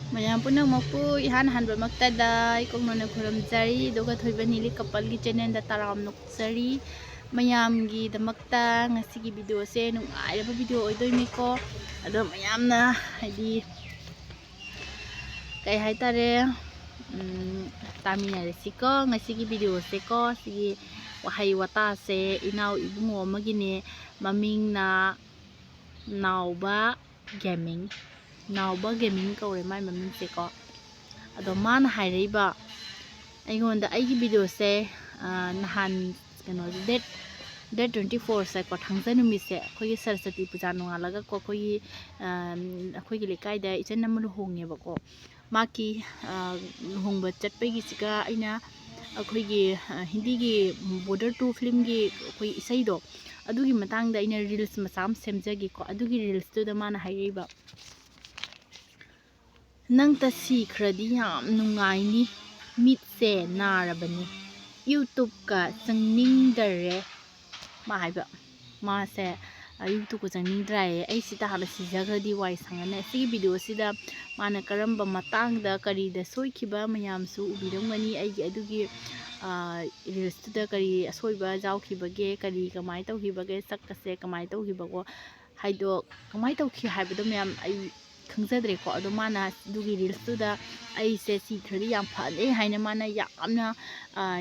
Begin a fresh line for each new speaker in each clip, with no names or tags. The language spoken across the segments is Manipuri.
Mayam punamukpu ihan hanbamaktada ikongno khuramjari aduga thoiba nili kapalgi channel da taram nukjari mayamgi damakta ngasigi video se nungairaba video oidoiniko ado mayamna haidi kai haitare taminaresiko ngasigi video se ko sigi wahai wata se inau ibungo magine mamingna Ngba gaming kaure mai maming se ko ado man hairaiba aigonda aigi video se nahan kano date 24 se ko thangsa numi se khoi sarasati puja nongalaga ko khoi khoi lekai da ichen namru honge ba ko maki hongba chatpai gi sika aina khoi gi hindi gi border to film gi khoi isai do adugi matang da ina reels masam semjagi ko adugi reels to da man hairaiba nang ta sikradi yam nungaini mitse narabani YouTube ka changningdare ma haiba ma se YouTube ko changningdra ai sita hala sijagradi wai sangana si video sida mana karamba matang da kari da soikiba mayam su ubirangani aigi adugi reels da kari asoiba jawkhibage kari kamai tawkhibage sakkase kamai tawkhibago haido kamai tawkhi haibado mayam ai khangsadre ko ado mana dugi reels tu da ai se sikradi yam phane haina mana yamna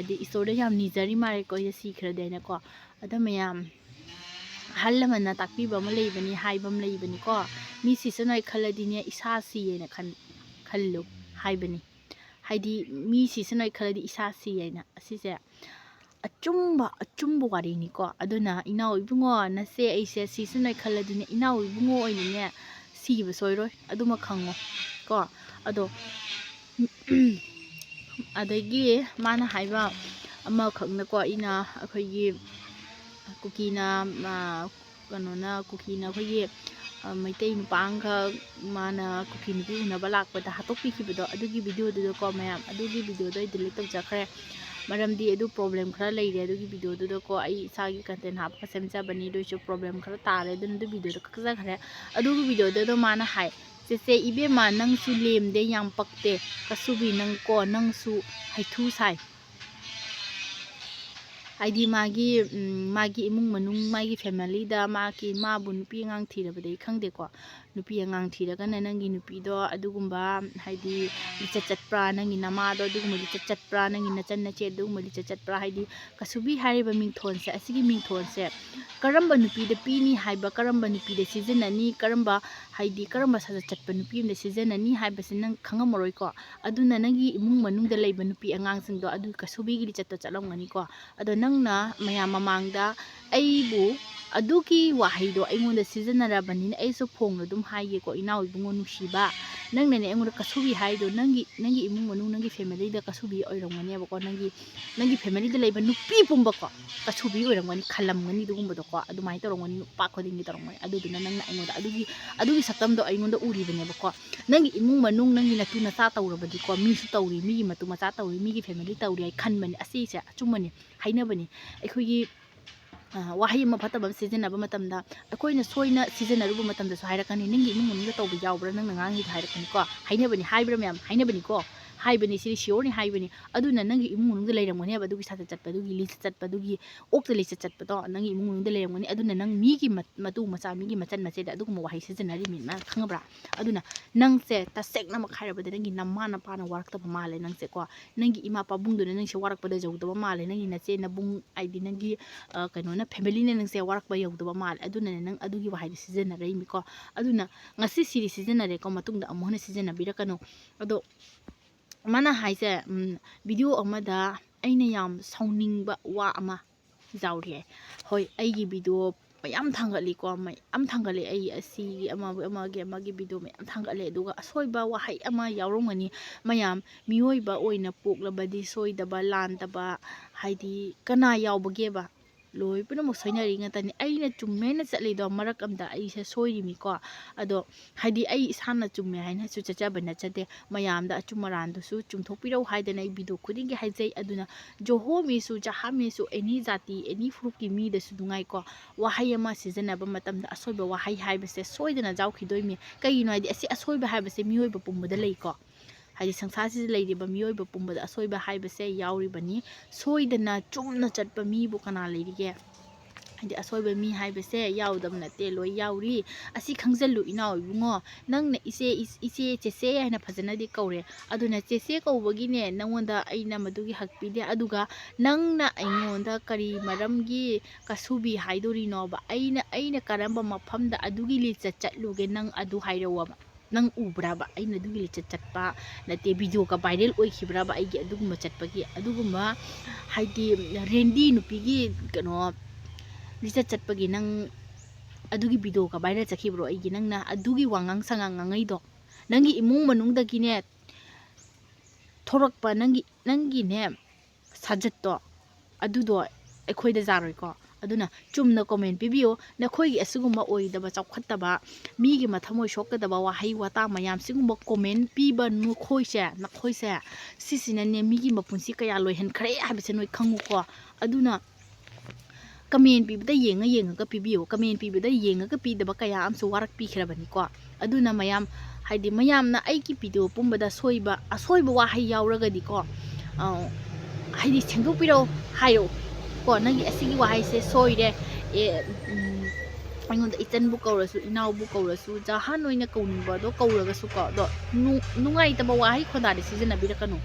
di isoda yam nijari mare ko ye sikradi haina ko ado mayam hallamana takpiba ma leibani haibam leibani ko mi sisanoi khaladine isa si haina khallu haibani haidi mi sisanoi khaladi isa si haina asise achumba wari ni ko aduna inaw ibungo na se aise sisanoi khaladine inaw ibungo oinine siba soiroi aduma khango ko ado adagi mana haiba ama khangna ko ina akhoigi kukina kanona kukina khoigi maitei nupangka mana kukini bi una balak pada hatopi khibido adugi video do ko mayam adugi video do delete tawjakre maramdi edu problem khara leire adugi video do ko ai sagi content hapka semja bani do chu problem khara tare dun du video do kakja khare adugi video do mana hai se ibe ma nang su lemde yang pakte kasubi nang ko nang su haithu sai haidi magi imung manung magi family da maki mabu nupi ngang thirabadai khangde ko nupi ngang thiraga nangi nupi do adugumba haidi lichat pra nangi nama do adugumba lichat pra nangi nachan nache adugumba lichat pra haidi kasubi hariba mingthon se asigi mingthon se karamba nupi da pini haiba karamba nupi da seasonani karamba haidi karamba saja chatpa nupi da seasonani haiba sin nang khangamoroi ko aduna nangi imung manung da leiba nupi angang sing do adu kasubi gi lichat to chalongani ko ado nangna mayam mamangda aibu aduki wahaido aingonda sijanarabani aiso phongno dum haige ko inaw ibungo nusiba nangna ne aingonda kasubi haido nangi imung manung nangi family da kasubi oirongani abako nangi family da leiba nupi pumba ko kasubi oirongani khalamgani dugumba do ko adumai torongani nupa khodingi torongani aduduna nangna aingonda adugi saktamdo aingonda uribane abako nangi imung manung nangi natu na sa tawrabadi ko mi su tawri mi gi matu macha tawri mi gi family tawri ai khanbani asi se achumani hainabani aikhogi wahai ma phatabam sijanaba matamda akoina soina sijanaruba matamda so hairakani ningi imung manung da tawbi yawbra nang ngangi hairakani ko hainabani haibra myam hainabani ko haibani siri shiorni haibani aduna nangi imung manung da leiramgani aba dugi sata chatpa dugi lis chatpa dugi okta lis chatpa to nangi imung manung da leiramgani aduna nang migi matu macha migi machan mache da aduguma wahai sijanari min ma khangabra aduna nang se ta sekna makhairaba da nangi namma na pana warakta male nang se ko nangi ima pabung do nang se warakpa da jawdaba male nangi nache nabung aidi nangi kano na family ne nang se warakpa yawdaba male aduna nang adugi wahai sijanari mi ko aduna ngasi siri sijanare ko matungda amhona sijanabira kano ado mana haise video amada aina yam sauningba wa ama jawri hoi aigi video mayam thangali ko mayam thangali ai asi amagi video mayam thangali aduga asoiba wahai ama yawrongani mayam miyoiba oina poklabadi soidaba landaba haidi kana yawbage ba ꯂꯣꯏ ꯄꯨꯝꯅꯃꯛ ꯁꯣꯏꯅꯔꯤ ꯉꯥꯛꯇꯅꯤ ꯑꯩꯅ ꯆꯨꯝꯃꯦꯅ ꯆꯠꯂꯤꯗꯣ ꯃꯔꯛ ꯑꯃꯗ ꯑꯩꯁꯦ ꯁꯣꯏꯔꯤꯃꯤꯀꯣ ꯑꯗꯣ ꯍꯥꯏꯗꯤ ꯑꯩ ꯏꯁꯥꯅ ꯆꯨꯝꯃꯦ ꯍꯥꯏꯅꯁꯨ ꯆꯠꯆꯕ ꯅꯠꯆꯗꯦ ꯃꯌꯥꯝꯗ ꯑꯆꯨꯝ ꯑꯔꯥꯟꯗꯨꯁꯨ ꯆꯨꯝꯊꯣꯛꯄꯤꯔꯧ ꯍꯥꯏꯗꯅ ꯑꯩ ꯚꯤꯗꯤꯑꯣ ꯈꯨꯗꯤꯡꯒꯤ ꯍꯥꯏꯖꯩ ꯑꯗꯨꯅ ꯖꯣꯍꯣ ꯃꯤꯁꯨ ꯖꯍꯥ ꯃꯤꯁꯨ ꯑꯦꯅꯤ ꯖꯥꯇꯤ ꯑꯦꯅꯤ ꯐꯨꯔꯨꯞꯀꯤ ꯃꯤꯗꯁꯨ ꯅꯨꯡꯉꯥꯏꯀꯣ ꯋꯥꯍꯩ ꯑꯃ ꯁꯤꯖꯤꯟꯅꯕ ꯃꯇꯝꯗ ꯑꯁꯣꯏꯕ ꯋꯥꯍꯩ ꯍꯥꯏꯕꯁꯦ ꯁꯣꯏꯗꯅ ꯌꯥꯎꯈꯤꯗꯣꯏꯅꯤ ꯀꯩꯒꯤꯅꯣ ꯍꯥꯏꯗꯤ ꯑꯁꯤ ꯑꯁꯣꯏꯕ ꯍꯥꯏꯕꯁꯦ ꯃꯤꯑꯣꯏꯕ ꯄꯨꯝꯕꯗ ꯂꯩꯀꯣ ꯍꯥꯏꯗꯤ ꯁꯪꯁꯥꯔꯁꯤꯗ ꯂꯩꯔꯤꯕ ꯃꯤꯑꯣꯏꯕ ꯄꯨꯝꯕꯗ ꯑꯁꯣꯏꯕ ꯍꯥꯏꯕꯁꯦ ꯌꯥꯎꯔꯤꯕꯅꯤ ꯁꯣꯏꯗꯅ ꯆꯨꯝꯅ ꯆꯠꯄ ꯃꯤꯕꯨ ꯀꯅꯥ ꯂꯩꯔꯤꯒꯦ ꯍꯥꯏꯗꯤ ꯑꯁꯣꯏꯕ ꯃꯤ ꯍꯥꯏꯕꯁꯦ ꯌꯥꯎꯗꯕ ꯅꯠꯇꯦ ꯂꯣꯏ ꯌꯥꯎꯔꯤ ꯑꯁꯤ ꯈꯪꯖꯜꯂꯨ ꯏꯅꯥꯎ ꯏꯕꯨꯡꯉꯣ ꯅꯪꯅ ꯏꯆꯦ ꯆꯦꯆꯦ ꯍꯥꯏꯅ ꯐꯖꯅꯗꯤ ꯀꯧꯔꯦ ꯑꯗꯨꯅ ꯆꯦꯆꯦ ꯀꯧꯕꯒꯤꯅꯦ ꯅꯪꯉꯣꯟꯗ ꯑꯩꯅ ꯃꯗꯨꯒꯤ ꯍꯛ ꯄꯤꯗꯦ ꯑꯗꯨꯒ ꯅꯪꯅ ꯑꯩꯉꯣꯟꯗ ꯀꯔꯤ ꯃꯔꯝꯒꯤ ꯀꯁꯨꯕꯤ ꯍꯥꯏꯗꯣꯔꯤꯅꯣꯕ ꯑꯩꯅ ꯀꯔꯝꯕ ꯃꯐꯝꯗ ꯑꯗꯨꯒꯤ ꯂꯤꯆꯠ ꯆꯠꯂꯨꯒꯦ ꯅꯪ ꯑꯗꯨ ꯍꯥꯏꯔꯧꯑꯕ ꯅꯪ ꯎꯕ꯭ꯔꯕ ꯑꯩꯅ ꯑꯗꯨꯒꯤ ꯂꯤꯆꯠ ꯆꯠꯄ ꯅꯠꯇꯦ ꯚꯤꯗꯤꯑꯣꯒ ꯚꯥꯏꯔꯦꯜ ꯑꯣꯏꯈꯤꯕ꯭ꯔꯕ ꯑꯩꯒꯤ ꯑꯗꯨꯒꯨꯝꯕ ꯆꯠꯄꯒꯤ ꯑꯗꯨꯒꯨꯝꯕ ꯍꯥꯏꯗꯤ ꯔꯦꯟꯗꯤ ꯅꯨꯄꯤꯒꯤ ꯀꯩꯅꯣ ꯂꯤꯆꯠ ꯆꯠꯄꯒꯤ ꯅꯪ ꯑꯗꯨꯒꯤ ꯚꯤꯗꯤꯑꯣꯒ ꯚꯥꯏꯔꯦꯜ ꯆꯠꯈꯤꯕ꯭ꯔꯣ ꯑꯩꯒꯤ ꯅꯪꯅ ꯑꯗꯨꯒꯤ ꯋꯥꯉꯥꯡ ꯁꯉꯥꯡ ꯉꯥꯡꯉꯩꯗꯣ ꯅꯪꯒꯤ ꯏꯃꯨꯡ ꯃꯅꯨꯡꯗꯒꯤꯅꯦ ꯊꯣꯔꯛꯄ ꯅꯪꯒꯤꯅꯦ ꯁꯥꯖꯠꯇꯣ ꯑꯗꯨꯗꯣ ꯑꯩꯈꯣꯏꯗ ꯖꯥꯔꯣꯏꯀꯣ ꯑꯗꯨꯅ ꯆꯨꯝꯅ ꯀꯣꯃꯦꯟ ꯄꯤꯕꯤꯌꯨ ꯅꯈꯣꯏꯒꯤ ꯑꯁꯤꯒꯨꯝꯕ ꯑꯣꯏꯗꯕ ꯆꯥꯎꯈꯠꯇꯕ ꯃꯤꯒꯤ ꯃꯊꯃꯣꯏ ꯁꯣꯛꯀꯗꯕ ꯋꯥꯍꯩ ꯋꯥꯇꯥ ꯃꯌꯥꯝ ꯁꯤꯒꯨꯝꯕ ꯀꯣꯃꯦꯟ ꯄꯤꯕ ꯅꯈꯣꯏꯁꯦ ꯁꯤꯁꯤꯅꯅꯦ ꯃꯤꯒꯤ ꯃꯄꯨꯟꯁꯤ ꯀꯌꯥ ꯂꯣꯏꯍꯟꯈ꯭ꯔꯦ ꯍꯥꯏꯕꯁꯦ ꯅꯣꯏ ꯈꯪꯉꯨꯀꯣ ꯑꯗꯨꯅ ꯀꯃꯦꯟ ꯄꯤꯕꯗ ꯌꯦꯡꯉꯒ ꯄꯤꯕꯤꯌꯨ ꯀꯃꯦꯟ ꯄꯤꯕꯗ ꯌꯦꯡꯉꯒ ꯄꯤꯗꯕ ꯀꯌꯥ ꯑꯃꯁꯨ ꯋꯥꯔꯛꯄꯤꯈ꯭ꯔꯕꯅꯤꯀꯣ ꯑꯗꯨꯅ ꯍꯥꯏꯗꯤ ꯃꯌꯥꯝꯅ ꯑꯩꯒꯤ ꯚꯤꯗꯤꯑꯣ ꯄꯨꯝꯕꯗ ꯑꯁꯣꯏꯕ ꯋꯥꯍꯩ ꯌꯥꯎꯔꯒꯗꯤꯀꯣ ꯍꯥꯏꯗꯤ ꯁꯦꯡꯗꯣꯛꯄꯤꯔꯛꯎ ꯍꯥꯏꯔꯛꯎ ꯀꯣ ꯅꯪꯒꯤ ꯑꯁꯤꯒꯤ ꯋꯥꯍꯩꯁꯦ ꯁꯣꯏꯔꯦ ꯑꯩꯉꯣꯟꯗ ꯏꯆꯟꯕꯨ ꯀꯧꯔꯁꯨ ꯏꯅꯥꯎꯕꯨ ꯀꯧꯔꯁꯨ ꯖꯍꯥꯟ ꯑꯣꯏꯅ ꯀꯧꯅꯤꯡꯕꯗꯣ ꯀꯧꯔꯒꯁꯨꯀꯣ ꯑꯗꯣ ꯅꯨꯡꯉꯥꯏꯇꯕ ꯋꯥꯍꯩ ꯈꯣꯟꯗꯥꯗꯤ ꯁꯤꯖꯤꯟꯅꯕꯤꯔꯛꯀꯅꯨ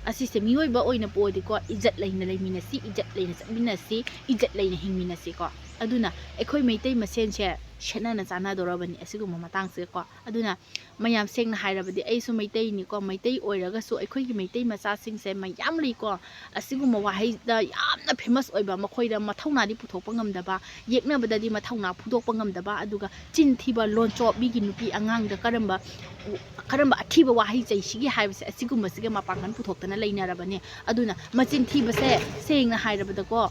ꯑꯁꯤꯁꯦ ꯃꯤꯑꯣꯏꯕ ꯑꯣꯏꯅ ꯄꯣꯛꯑꯗꯤꯀꯣ ꯏꯖꯠ ꯂꯩꯅ ꯂꯩꯃꯤꯟꯅꯁꯤ ꯏꯖꯠ ꯂꯩꯅ ꯆꯠꯃꯤꯟꯅꯁꯤ ꯏꯖꯠ ꯂꯩꯅ ꯍꯤꯡꯃꯤꯟꯅꯁꯤꯀꯣ ꯑꯗꯨꯅ ꯑꯩꯈꯣꯏ ꯃꯩꯇꯩ ꯃꯁꯦꯟꯁꯦ ꯁꯦꯠꯅꯅ ꯆꯥꯟꯅꯗꯧꯔꯕꯅꯤ ꯑꯁꯤꯒꯨꯝꯕ ꯃꯇꯥꯡꯁꯤꯀꯣ ꯑꯗꯨꯅ ꯃꯌꯥꯝ ꯁꯦꯡꯅ ꯍꯥꯏꯔꯕꯗꯤ ꯑꯩꯁꯨ ꯃꯩꯇꯩꯅꯤꯀꯣ ꯃꯩꯇꯩ ꯑꯣꯏꯔꯒꯁꯨ ꯑꯩꯈꯣꯏꯒꯤ ꯃꯩꯇꯩ ꯃꯆꯥꯁꯤꯡꯁꯦ ꯃꯌꯥꯝ ꯂꯩꯀꯣ ꯑꯁꯤꯒꯨꯝꯕ ꯋꯥꯍꯩꯗ ꯌꯥꯝꯅ ꯐꯦꯃꯁ ꯑꯣꯏꯕ ꯃꯈꯣꯏꯗ ꯃꯊꯧꯅꯥꯗꯤ ꯄꯨꯊꯣꯛꯄ ꯉꯝꯗꯕ ꯌꯦꯛꯅꯕꯗꯗꯤ ꯃꯊꯧꯅꯥ ꯐꯨꯗꯣꯛꯄ ꯉꯝꯗꯕ ꯑꯗꯨꯒ ꯆꯤꯟ ꯊꯤꯕ ꯂꯣꯟꯆꯣꯞ ꯃꯤꯒꯤ ꯅꯨꯄꯤ ꯑꯉꯥꯡꯗ ꯀꯔꯝꯕ ꯑꯊꯤꯕ ꯋꯥꯍꯩ ꯆꯩꯁꯤꯒꯤ ꯍꯥꯏꯕꯁꯦ ꯑꯁꯤꯒꯨꯝꯕꯁꯤꯒ ꯃꯄꯥꯡꯒꯜ ꯄꯨꯊꯣꯛꯇꯅ ꯂꯩꯅꯔꯕꯅꯦ ꯑꯗꯨꯅ ꯃꯆꯤꯟ ꯊꯤꯕꯁꯦ ꯁꯦꯡꯅ ꯍꯥꯏꯔꯕꯗꯀꯣ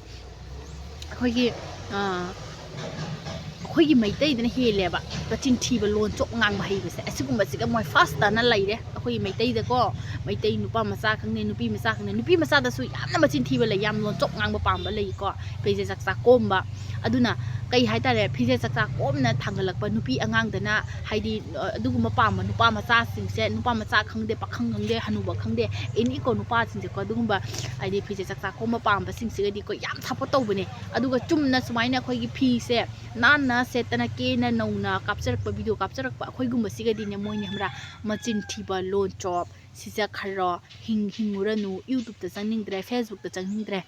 ꯑꯩꯈꯣꯏꯒꯤ ꯃꯩꯇꯩꯗꯅ ꯍꯦꯜꯂꯦꯕ ꯃꯆꯤꯟ ꯊꯤꯕ ꯂꯣꯟꯆꯣꯞ ꯉꯥꯡꯕ ꯍꯩꯕꯁꯦ ꯑꯁꯤꯒꯨꯝꯕꯁꯤꯒ ꯃꯣꯏ ꯐꯥꯁꯇꯅ ꯂꯩꯔꯦ ꯑꯩꯈꯣꯏꯒꯤ ꯃꯩꯇꯩꯗꯀꯣ ꯃꯩꯇꯩ ꯅꯨꯄꯥ ꯃꯆꯥ ꯈꯪꯗꯦ ꯅꯨꯄꯤ ꯃꯆꯥ ꯈꯪꯗꯦ ꯅꯨꯄꯤ ꯃꯆꯥꯗꯁꯨ ꯌꯥꯝꯅꯃꯆꯤꯟ ꯊꯤꯕ ꯂꯩ ꯌꯥꯝ ꯂꯣꯟꯆꯣꯞ ꯉꯥꯡꯕ ꯄꯥꯝꯕ ꯂꯩꯀꯣ ꯐꯤꯖꯦꯠ ꯆꯥꯛꯆꯥ ꯀꯣꯝꯕ ꯑꯗꯨꯅ ꯀꯩ ꯍꯥꯏꯇꯥꯔꯦ ꯐꯤꯖꯦꯠ ꯆꯥꯛꯆꯥ ꯀꯣꯝꯅ ꯊꯥꯡꯒꯠꯂꯛꯄ ꯅꯨꯄꯤ ꯑꯉꯥꯡꯗꯅ ꯍꯥꯏꯗꯤ ꯑꯗꯨꯒꯨꯝꯕ ꯄꯥꯝꯕ ꯅꯨꯄꯥ ꯃꯆꯥꯁꯤꯡꯁꯦ ꯅꯨꯄా ꯃꯆꯥ ꯈꯪꯗꯦ パꯈꯪ ꯈꯪꯗꯦ ꯍꯅꯨꯕ ꯈꯪꯗꯦ ꯑꯦꯅꯤꯀꯣ ꯅꯨꯄꯥꯁꯤꯡꯁꯦꯀꯣ ꯑꯗꯨꯒꯨꯝꯕ ꯍꯥꯏꯗꯤ ꯐꯤꯖꯦꯠ ꯆꯥꯛꯆꯥ ꯀꯣꯝꯕ ꯄꯥꯝꯕꯁꯤꯡꯁꯤꯒꯗꯤꯀꯣ ꯌꯥꯝ ꯁꯞꯄꯣꯔꯠ ꯇꯧꯕꯅꯦ ꯑꯗꯨꯒ ꯆꯨꯝꯅ ꯁꯨꯃꯥꯏꯅ ꯑꯩꯈꯣꯏꯒꯤ ꯐꯤꯁꯦ ꯅꯥꯟꯅ ꯁꯦꯠꯇꯅ ꯀꯦꯅ ꯅꯧꯅ ꯀꯥꯞꯆꯔꯛꯄ ꯚꯤꯗꯤꯑꯣ ꯀꯥꯞꯆꯔꯛꯄ ꯑꯩꯈꯣꯏꯒꯨꯝꯕꯁꯤꯒꯗꯤꯅꯦ ꯃꯣꯏꯅ ꯈꯪꯕ꯭ꯔꯥ ꯃꯆꯤꯟ ꯊꯤꯕ ꯂꯣꯟꯆꯣꯞ ꯁꯤꯖꯈ꯭ꯔꯣ ꯍꯤꯡꯉꯨꯔꯅꯨ ꯌꯨꯇꯨꯕꯇ ꯆꯪꯅꯤꯡꯗ꯭ꯔꯦ ꯐꯦꯁꯕꯨꯛꯇ ꯆꯪꯅꯤꯡꯗ꯭ꯔꯦ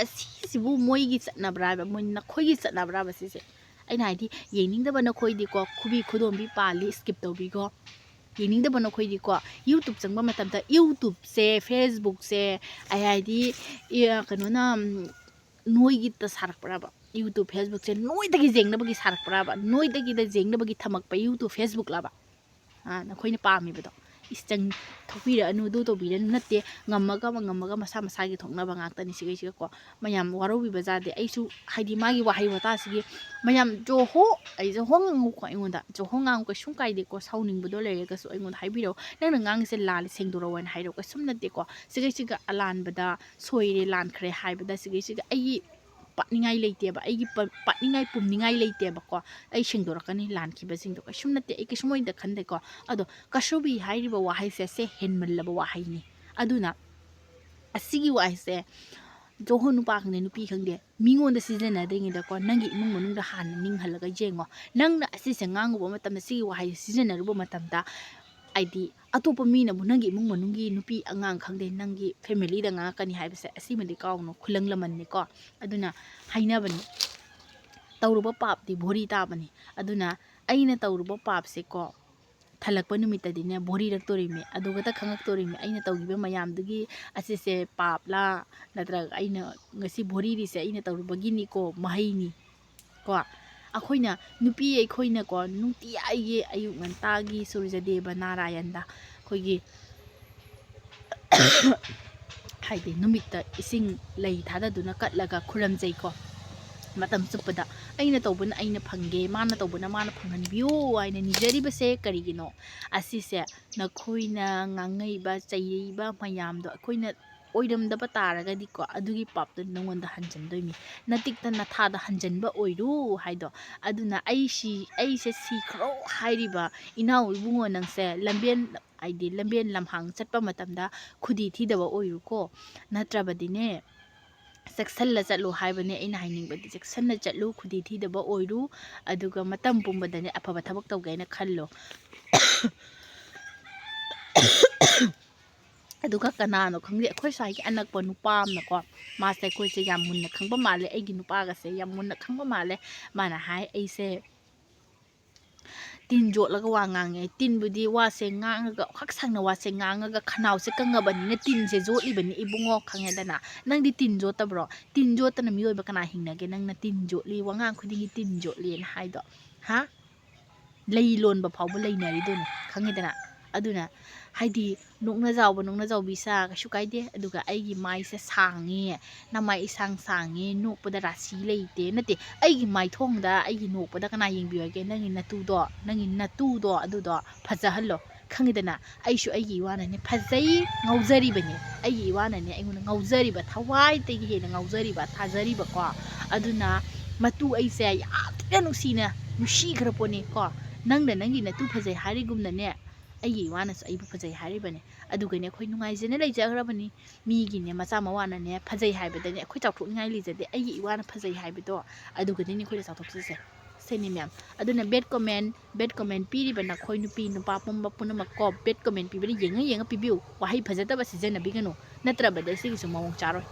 ꯑꯁꯤꯁꯤꯕꯨ ꯃꯣꯏꯒꯤ ꯆꯠꯅꯕ꯭ꯔꯥ ꯍꯥꯏꯕ ꯃꯣꯏ ꯅꯈꯣꯏꯒꯤ ꯆꯠꯅꯕ꯭ꯔꯥ ꯍꯥꯏꯕ ꯁꯤꯁꯦ ꯑꯩꯅ ꯍꯥꯏꯗꯤ ꯌꯦꯡꯅꯤꯡꯗꯕ ꯅꯈꯣꯏꯗꯤꯀꯣ ꯈꯨꯕꯤ ꯈꯨꯗꯣꯝꯕꯤ ꯄꯥꯜꯂꯤ ꯁ꯭ꯀꯤꯞ ꯇꯧꯕꯤꯀꯣ ꯌꯦꯡꯅꯤꯡꯗꯕ ꯅꯈꯣꯏꯗꯤꯀꯣ ꯌꯨꯇꯨꯕ ꯆꯪꯕ ꯃꯇꯝꯗ ꯌꯨꯇꯨꯕꯁꯦ ꯐꯦꯁꯕꯨꯛꯁꯦ ꯑꯩ ꯍꯥꯏꯗꯤ ꯀꯩꯅꯣꯅ ꯅꯣꯏꯒꯤꯇ ꯁꯥꯔꯛꯄ꯭ꯔꯕ ꯌꯨꯇꯨꯕ ꯐꯦꯁꯕꯨꯛꯁꯦ ꯅꯣꯏꯗꯒꯤ ꯌꯦꯡꯅꯕꯒꯤ ꯁꯥꯔꯛꯄ꯭ꯔꯕ ꯅꯣꯏꯗꯒꯤꯗ ꯌꯦꯡꯅꯕꯒꯤ ꯊꯝꯃꯛꯄ ꯌꯨꯇꯨꯕ ꯐꯦꯁꯕꯨꯛ ꯂꯕ ꯅꯈꯣꯏꯅ ꯄꯥꯝꯃꯤꯕꯗꯣ ꯏꯁꯆꯪ ꯊꯣꯛꯄꯤꯔꯛꯑꯅꯨ ꯑꯗꯨ ꯇꯧꯕꯤꯔꯅꯨ ꯅꯠꯇꯦ ꯉꯝꯃꯒ ꯃꯁꯥ ꯃꯁꯥꯒꯤ ꯊꯣꯛꯅꯕ ꯉꯥꯛꯇꯅꯤ ꯁꯤꯒꯩꯁꯤꯒꯀꯣ ꯃꯌꯥꯝ ꯋꯥꯔꯧꯕꯤꯕ ꯖꯥꯗꯦ ꯑꯩꯁꯨ ꯍꯥꯏꯗꯤ ꯃꯥꯒꯤ ꯋꯥꯍꯩ ꯋꯥꯇꯥꯁꯤꯒꯤ ꯃꯌꯥꯝ ꯑꯩ ꯖꯣꯍꯣ ꯉꯥꯡꯉꯨꯀꯣ ꯑꯩꯉꯣꯟꯗ ꯖꯣꯍꯣ ꯉꯥꯡꯉꯨ ꯀꯩꯁꯨꯝ ꯀꯥꯏꯗꯦꯀꯣ ꯁꯥꯎꯅꯤꯡꯕꯗꯣ ꯂꯩꯔꯒꯁꯨ ꯑꯩꯉꯣꯟꯗ ꯍꯥꯏꯕꯤꯔꯛꯎ ꯅꯪꯅ ꯉꯥꯡꯉꯤꯁꯦ ꯂꯥꯜꯂꯦ ꯁꯦꯡꯗꯣꯔꯛꯑꯣ ꯍꯥꯏꯔꯛꯎ ꯀꯩꯁꯨꯝ ꯅꯠꯇꯦꯀꯣ ꯁꯤꯒꯩꯁꯤꯒ ꯑꯂꯥꯟꯕꯗ ꯁꯣꯏꯔꯦ ꯂꯥꯟꯈ꯭ꯔꯦ ꯍꯥꯏꯕꯗ ꯁꯤꯒꯩꯁꯤꯒ ꯑꯩꯒꯤ ꯄꯥꯛꯅꯤꯡꯉꯥꯏ ꯂꯩꯇꯦꯕ ꯑꯩꯒꯤ ꯄꯥꯛꯅꯤꯡꯉꯥꯏ ꯄꯨꯝꯅꯤꯡꯉꯥꯏ ꯂꯩꯇꯦꯕꯀꯣ ꯑꯩ ꯁꯦꯡꯗꯣꯔꯛꯀꯅꯤ ꯂꯥꯟꯈꯤꯕꯁꯤꯡꯗꯣ ꯀꯩꯁꯨꯝ ꯅꯠꯇꯦ ꯑꯩ ꯀꯩꯁꯨꯝ ꯑꯣꯏꯅ ꯈꯟꯗꯦꯀꯣ ꯑꯗꯣ ꯀꯁꯨꯕꯤ ꯍꯥꯏꯔꯤꯕ ꯋꯥꯍꯩꯁꯦ ꯍꯦꯟꯃꯜꯂꯕ ꯋꯥꯍꯩꯅꯤ ꯑꯗꯨꯅ ꯑꯁꯤꯒꯤ ꯋꯥꯍꯩꯁꯦ ꯖꯣꯍꯣ ꯅꯨꯄꯥ ꯈꯪꯗꯦ ꯅꯨꯄꯤ ꯈꯪꯗꯦ ꯃꯤꯉꯣꯟꯗ ꯁꯤꯖꯤꯟꯅꯗ꯭ꯔꯤꯉꯩꯗꯀꯣ ꯅꯪꯒꯤ ꯏꯃꯨꯡ ꯃꯅꯨꯡꯗ ꯍꯥꯟꯅ ꯅꯤꯡꯍꯜꯂꯒ ꯌꯦꯡꯉꯣ ꯅꯪꯅ ꯑꯁꯤꯁꯦ ꯉꯥꯡꯉꯨꯕ ꯃꯇꯝꯗ ꯁꯤꯒꯤ ꯋꯥꯍꯩꯁꯦ ꯁꯤꯖꯤꯟꯅꯔꯨꯕ ꯃꯇꯝꯗ ꯍꯥꯏꯗꯤ ꯑꯇꯣꯞꯄ ꯃꯤꯅꯕꯨ ꯅꯪꯒꯤ ꯏꯃꯨꯡ ꯃꯅꯨꯡꯒꯤ ꯅꯨꯄꯤ ꯑꯉꯥꯡ ꯈꯪꯗꯦ ꯅꯪꯒꯤ ꯐꯦꯃꯤꯂꯤꯗ ꯉꯥꯡꯉꯛꯀꯅꯤ ꯍꯥꯏꯕꯁꯦ ꯑꯁꯤꯃꯗꯤ ꯀꯥꯎꯅꯨ ꯈꯨꯂꯪ ꯂꯃꯟꯅꯤꯀꯣ ꯑꯗꯨꯅ ꯍꯥꯏꯅꯕꯅꯤ ꯇꯧꯔꯨꯕ ꯄꯥꯞꯇꯤ ꯚꯣꯔꯤ ꯇꯥꯕꯅꯤ ꯑꯗꯨꯅ ꯑꯩꯅ ꯇꯧꯔꯨꯕ ꯄꯥꯞꯁꯦꯀꯣ ꯊꯜꯂꯛꯄ ꯅꯨꯃꯤꯠꯇꯗꯤꯅꯦ ꯚꯣꯔꯤꯔꯛꯇꯣꯔꯤꯃꯤ ꯑꯗꯨꯒꯇ ꯈꯪꯉꯛꯇꯣꯔꯤꯃꯤ ꯑꯩꯅ ꯇꯧꯈꯤꯕ ꯃꯌꯥꯝꯗꯨꯒꯤ ꯑꯁꯤꯁꯦ ꯄꯥꯞꯂꯥ ꯅꯠꯇ꯭ꯔꯒ ꯑꯩꯅ ꯉꯁꯤ ꯚꯣꯔꯤꯔꯤꯁꯦ ꯑꯩꯅ ꯇꯧꯔꯨꯕꯒꯤꯅꯤꯀꯣ ꯃꯍꯩꯅꯤ ꯀꯣ ꯑꯩꯈꯣꯏꯅ ꯅꯨꯄꯤ ꯑꯩꯈꯣꯏꯅꯀꯣ ꯅꯨꯡꯇꯤꯌꯥꯏꯒꯤ ꯑꯌꯨꯛ ꯉꯟꯇꯥꯒꯤ ꯁꯨꯔꯖꯗꯦꯕ ꯅꯥꯔꯥꯌꯟꯗ ꯑꯩꯈꯣꯏꯒꯤ ꯍꯥꯏꯗꯤ ꯅꯨꯃꯤꯠꯇ ꯏꯁꯤꯡ ꯂꯩ ꯊꯥꯗꯗꯨꯅ ꯀꯠꯂꯒ ꯈꯨꯔꯝꯖꯩꯀꯣ ꯃꯇꯝ ꯆꯨꯞꯄꯗ ꯑꯩꯅ ꯇꯧꯕꯅ ꯑꯩꯅ ꯐꯪꯒꯦ ꯃꯥꯅ ꯇꯧꯕꯅ ꯃꯥꯅ ꯐꯪꯍꯟꯕꯤꯌꯨ ꯍꯥꯏꯅ ꯅꯤꯖꯔꯤꯕꯁꯦ ꯀꯔꯤꯒꯤꯅꯣ ꯑꯁꯤꯁꯦ ꯅꯈꯣꯏꯅ ꯉꯥꯡꯉꯛꯏꯕ ꯆꯩꯔꯛꯏꯕ ꯃꯌꯥꯝꯗꯣ ꯑꯩꯈꯣꯏꯅ ꯑꯣꯏꯔꯝꯗꯕ ꯇꯥꯔꯒꯗꯤꯀꯣ ꯑꯗꯨꯒꯤ ꯄꯥꯞꯇꯣ ꯅꯉꯣꯟꯗ ꯍꯟꯖꯟꯗꯣꯏꯅꯤ ꯅꯇꯤꯛꯇ ꯅꯊꯥꯗ ꯍꯟꯖꯟꯕ ꯑꯣꯏꯔꯨ ꯍꯥꯏꯗꯣ ꯑꯗꯨꯅ ꯑꯩꯁꯦ ꯁꯤꯈ꯭ꯔꯣ ꯍꯥꯏꯔꯤꯕ ꯏꯅꯥꯎ ꯏꯕꯨꯡꯉꯣ ꯅꯪꯁꯦ ꯂꯝꯕꯦꯟ ꯍꯥꯏꯗꯤ ꯂꯝꯕꯦꯟ ꯂꯝꯍꯥꯡ ꯆꯠꯄ ꯃꯇꯝꯗ ꯈꯨꯗꯤ ꯊꯤꯗꯕ ꯑꯣꯏꯔꯨꯀꯣ ꯅꯠꯇ꯭ꯔꯕꯗꯤꯅꯦ ꯆꯦꯛꯁꯤꯜꯂ ꯆꯠꯂꯨ ꯍꯥꯏꯕꯅꯦ ꯑꯩꯅ ꯍꯥꯏꯅꯤꯡꯕꯗꯤ ꯆꯦꯛꯁꯤꯟꯅ ꯆꯠꯂꯨ ꯈꯨꯗꯤ ꯊꯤꯗꯕ ꯑꯣꯏꯔꯨ ꯑꯗꯨꯒ ꯃꯇꯝ ꯄꯨꯝꯕꯗꯅꯦ ꯑꯐꯕ ꯊꯕꯛ ꯇꯧꯒꯦꯅ ꯈꯜꯂꯣ ꯑꯗꯨꯒ ꯀꯅꯥꯅꯣ ꯈꯪꯗꯦ ꯑꯩꯈꯣꯏ ꯁ꯭ꯋꯥꯏꯒꯤ ꯑꯅꯛꯄ ꯅꯨꯄꯥ ꯑꯃꯅꯀꯣ ꯃꯥꯁꯦ ꯑꯩꯈꯣꯏꯁꯦ ꯌꯥꯝ ꯃꯨꯟꯅ ꯈꯪꯕ ꯃꯥꯜꯂꯦ ꯑꯩꯒꯤ ꯅꯨꯄꯥꯒꯁꯦ ꯌꯥꯝ ꯃꯨꯟꯅ ꯈꯪꯕ ꯃꯥꯜꯂꯦ ꯃꯥꯅ ꯍꯥꯏ ꯑꯩꯁꯦ ꯇꯤꯟ ꯌꯣꯠꯂꯒ ꯋꯥ ꯉꯥꯡꯉꯦ ꯇꯤꯟꯕꯨꯗꯤ ꯋꯥꯁꯦ ꯉꯥꯡꯉꯒ ꯈꯛ ꯁꯪꯅ ꯋꯥꯁꯦ ꯉꯥꯡꯉꯒ ꯈꯅꯥꯎꯁꯦ ꯀꯪꯉꯕꯅꯤꯅ ꯇꯤꯟꯁꯦ ꯌꯣꯠꯂꯤꯕꯅꯤ ꯏꯕꯨꯡꯉꯣ ꯈꯪꯉꯦꯗꯅ ꯅꯪꯗꯤ ꯇꯤꯟ ꯌꯣꯠꯇꯕ꯭ꯔꯣ ꯇꯤꯟ ꯌꯣꯠꯇꯅ ꯃꯤꯑꯣꯏꯕ ꯀꯅꯥ ꯍꯤꯡꯅꯒꯦ ꯅꯪꯅ ꯇꯤꯟ ꯌꯣꯠꯂꯤ ꯋꯥꯉꯥꯡ ꯈꯨꯗꯤꯡꯒꯤ ꯇꯤꯟ ꯌꯣꯠꯂꯤꯅ ꯍꯥꯏꯗꯣ ꯍꯥ ꯂꯩ ꯂꯣꯟꯕ ꯐꯥꯎꯕ ꯂꯩꯅꯔꯤꯗꯨꯅꯤ ꯈꯪꯉꯤꯗꯅ ꯑꯗꯨꯅ ꯍꯥꯏꯗꯤ ꯅꯣꯛꯅ ꯖꯥꯎꯕꯤꯁꯥ ꯀꯩꯁꯨ ꯀꯥꯏꯗꯦ ꯑꯗꯨꯒ ꯑꯩꯒꯤ ꯃꯥꯏꯁꯦ ꯁꯥꯡꯉꯦ ꯅꯃꯥꯏ ꯏꯁꯥꯡ ꯁꯥꯡꯉꯦ ꯅꯣꯛꯄꯗ ꯔꯥꯁꯤ ꯂꯩꯇꯦ ꯅꯠꯇꯦ ꯑꯩꯒꯤ ꯃꯥꯏꯊꯣꯡꯗ ꯑꯩꯒꯤ ꯅꯣꯛꯄꯗ ꯀꯅꯥ ꯌꯦꯡꯕꯤꯌꯨ ꯍꯥꯏꯒꯦ ꯅꯪꯒꯤ ꯅꯇꯨꯗꯣ ꯑꯗꯨꯗꯣ ꯐꯖꯍꯜꯂꯣ ꯈꯪꯉꯤꯗꯅ ꯑꯩꯁꯨ ꯑꯩꯒꯤ ꯏꯋꯥꯅꯅꯦ ꯐꯖꯩ ꯉꯥꯎꯖꯔꯤꯕꯅꯤ ꯑꯩꯒꯤ ꯏꯋꯥꯅꯅꯦ ꯑꯩꯉꯣꯟꯗ ꯉꯥꯎꯖꯔꯤꯕ ꯊꯋꯥꯏꯗꯒꯤ ꯍꯦꯟꯅ ꯉꯥꯎꯖꯔꯤꯕ ꯊꯥꯖꯔꯤꯕꯀꯣ ꯑꯗꯨꯅ ꯃꯇꯨ ꯑꯩꯁꯦ ꯌꯥꯝ ꯊꯤꯅ ꯅꯨꯡꯁꯤꯈ꯭ꯔ ꯄꯣꯠꯅꯤꯀꯣ ꯅꯪꯅ ꯅꯪꯒꯤ ꯅꯇꯨ ꯐꯖꯩ ꯍꯥꯏꯔꯤꯒꯨꯝꯅꯅꯦ ꯑꯩꯒꯤ ꯏꯋꯥꯅꯁꯨ ꯑꯩꯕꯨ ꯐꯖꯩ ꯍꯥꯏꯔꯤꯕꯅꯦ ꯑꯗꯨꯒꯅꯦ ꯑꯩꯈꯣꯏ ꯅꯨꯡꯉꯥꯏꯖꯅ ꯂꯩꯖꯈ꯭ꯔꯕꯅꯤ ꯃꯤꯒꯤꯅꯦ ꯃꯆꯥ ꯃꯋꯥꯅꯅꯦ ꯐꯖꯩ ꯍꯥꯏꯕꯗꯅꯦ ꯑꯩꯈꯣꯏ ꯆꯥꯎꯊꯣꯛꯅꯤꯡꯉꯥꯏ ꯂꯩꯖꯗꯦ ꯑꯩꯒꯤ ꯏꯋꯥꯅ ꯐꯖꯩ ꯍꯥꯏꯕꯗꯣ ꯑꯗꯨꯒꯗꯤꯅꯦ ꯑꯩꯈꯣꯏꯅ ꯆꯥꯎꯊꯣꯛꯆꯁꯦ ꯁꯤꯅꯤ ꯃꯌꯥꯝ ꯑꯗꯨꯅ ꯕꯦꯠ ꯀꯣꯃꯦꯟ ꯄꯤꯔꯤꯕ ꯅꯈꯣꯏ ꯅꯨꯄꯤ ꯅꯨꯄꯥ ꯄꯨꯝꯅꯃꯛ ꯀꯣ ꯕꯦꯠ ꯀꯣꯃꯦꯟ ꯄꯤꯕꯗ ꯌꯦꯡꯉ ꯄꯤꯕꯤꯌꯨ ꯋꯥꯍꯩ ꯐꯖꯗꯕ ꯁꯤꯖꯤꯟꯅꯕꯤꯒꯅꯨ ꯅꯠꯇ꯭ꯔꯕꯗꯤ ꯁꯤꯒꯤꯁꯨ ꯃꯑꯣꯡ ꯆꯥꯔꯣꯏ